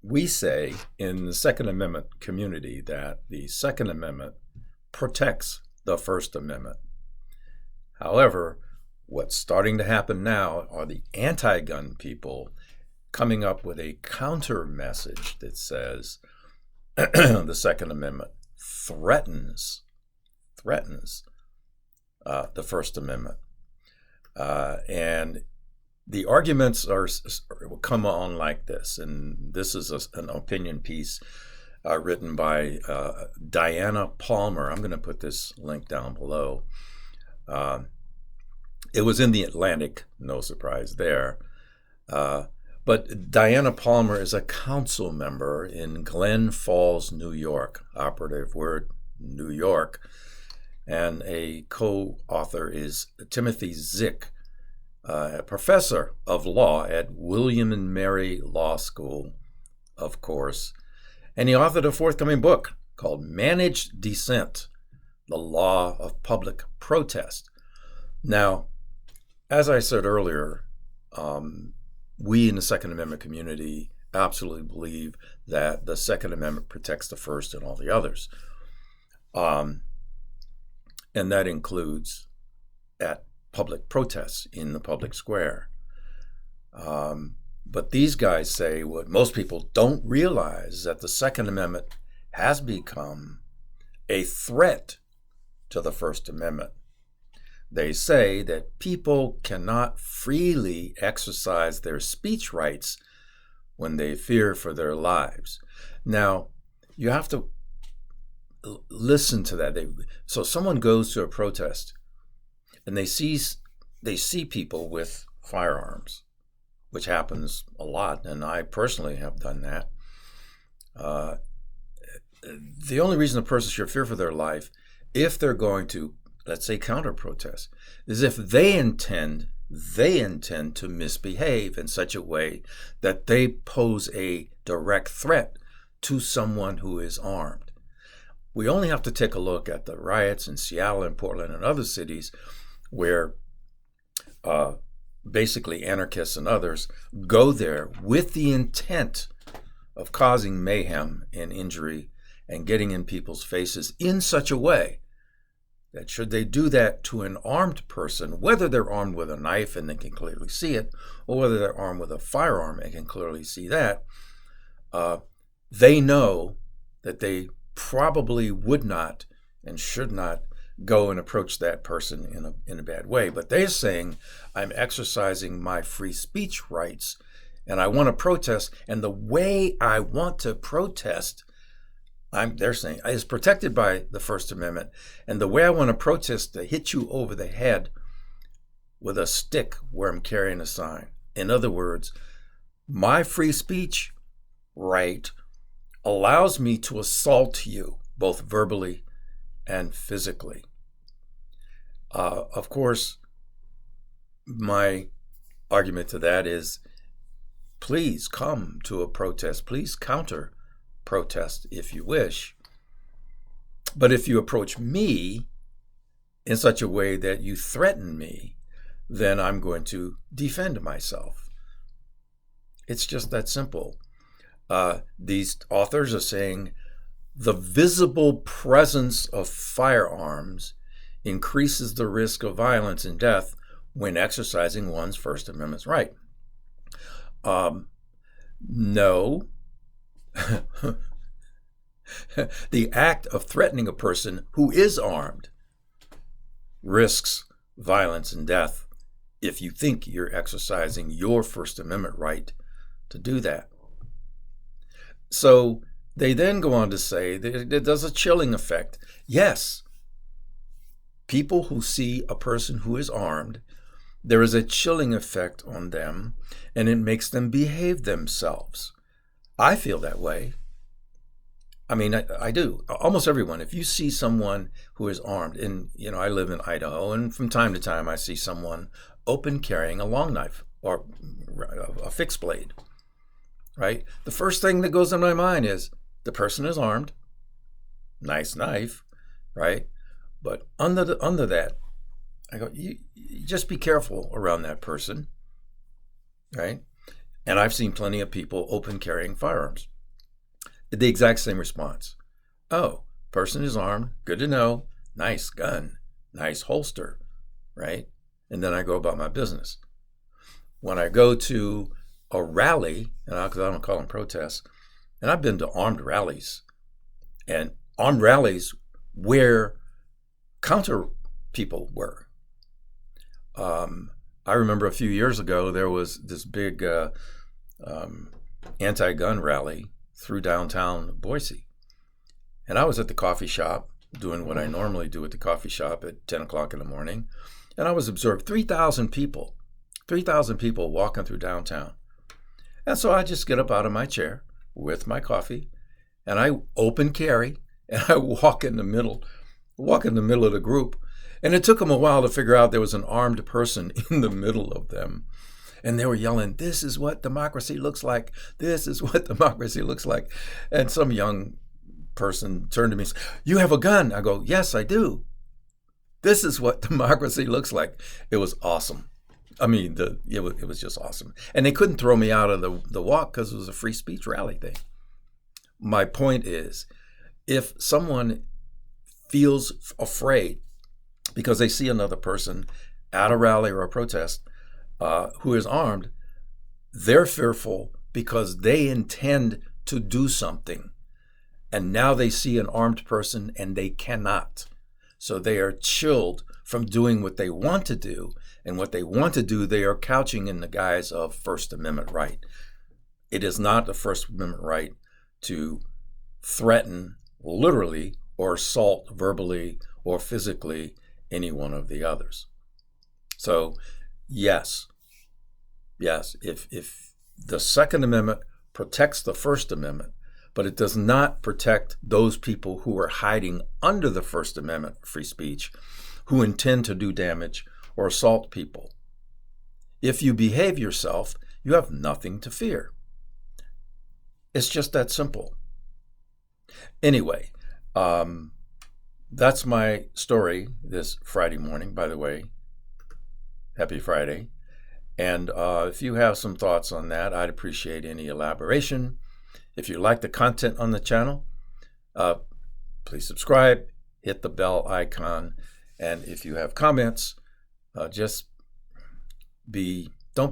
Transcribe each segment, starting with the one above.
we say in the Second Amendment community that the Second Amendment protects the First Amendment. However, what's starting to happen now are the anti-gun people coming up with a counter message that says the Second Amendment threatens the First Amendment. And the arguments will come on like this, and this is an opinion piece written by Diana Palmer. I'm going to put this link down below. It was in the Atlantic, no surprise there. But Diana Palmer is a council member in Glens Falls, New York, operative word, New York. And a co-author is Timothy Zick, a professor of law at William and Mary Law School, of course. And he authored a forthcoming book called Managed Dissent, The Law of Public Protest. Now, as I said earlier, we in the Second Amendment community absolutely believe that the Second Amendment protects the First and all the others. And that includes at public protests in the public square. But these guys say what most people don't realize is that the Second Amendment has become a threat to the First Amendment. They say that people cannot freely exercise their speech rights when they fear for their lives. Now, you have to listen to that. So someone goes to a protest and they see people with firearms, which happens a lot, and I personally have done that. The only reason a person should fear for their life, if they're going to, let's say, counter-protest, is if they intend to misbehave in such a way that they pose a direct threat to someone who is armed. We only have to take a look at the riots in Seattle and Portland and other cities where basically anarchists and others go there with the intent of causing mayhem and injury and getting in people's faces in such a way that should they do that to an armed person, whether they're armed with a knife and they can clearly see it, or whether they're armed with a firearm and can clearly see that, they know that they probably would not and should not go and approach that person in a bad way. But they're saying, I'm exercising my free speech rights and I want to protest, and the way I want to protest, they're saying, is protected by the First Amendment, and the way I want to protest to hit you over the head with a stick where I'm carrying a sign. In other words, my free speech right allows me to assault you, both verbally and physically. Of course, my argument to that is, please come to a protest. Please counter protest if you wish. But if you approach me in such a way that you threaten me, then I'm going to defend myself. It's just that simple. These authors are saying the visible presence of firearms increases the risk of violence and death when exercising one's First Amendment right. No. The act of threatening a person who is armed risks violence and death if you think you're exercising your First Amendment right to do that. So they then go on to say that there's a chilling effect. Yes, people who see a person who is armed, there is a chilling effect on them, and it makes them behave themselves. I feel that way. I mean, I do. Almost everyone. If you see someone who is armed, and I live in Idaho, and from time to time I see someone open carrying a long knife or a fixed blade, right? The first thing that goes in my mind is the person is armed, nice knife, right? But under that, I go, you just be careful around that person, right? And I've seen plenty of people open carrying firearms. The exact same response. Oh, person is armed. Good to know. Nice gun. Nice holster. Right? And then I go about my business. When I go to a rally, and because I don't call them protests, and I've been to armed rallies, and armed rallies where counter people were. I remember a few years ago there was this big anti-gun rally through downtown Boise, and I was at the coffee shop doing what I normally do at the coffee shop at 10 o'clock in the morning, and I was observed 3,000 people walking through downtown. And so I just get up out of my chair with my coffee, and I open carry, and I walk in the middle of the group. And it took them a while to figure out there was an armed person in the middle of them. And they were yelling, "This is what democracy looks like. This is what democracy looks like." And some young person turned to me and said, "You have a gun?" I go, "Yes, I do. This is what democracy looks like." It was awesome. I mean, it was just awesome. And they couldn't throw me out of the walk because it was a free speech rally thing. My point is, if someone feels afraid because they see another person at a rally or a protest who is armed, they're fearful because they intend to do something. And now they see an armed person and they cannot. So they are chilled from doing what they want to do. And what they want to do, they are couching in the guise of First Amendment right. It is not the First Amendment right to threaten literally or assault verbally or physically any one of the others. So yes, if the Second Amendment protects the First Amendment, but it does not protect those people who are hiding under the First Amendment free speech, who intend to do damage or assault people. If you behave yourself, you have nothing to fear. It's just that simple. Anyway, that's my story this Friday morning, by the way. Happy Friday. And if you have some thoughts on that, I'd appreciate any elaboration. If you like the content on the channel, please subscribe, hit the bell icon. And if you have comments, don't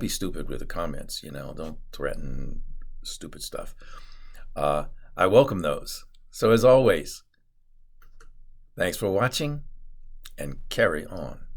be stupid with the comments, don't threaten stupid stuff. I welcome those. So as always, thanks for watching and carry on.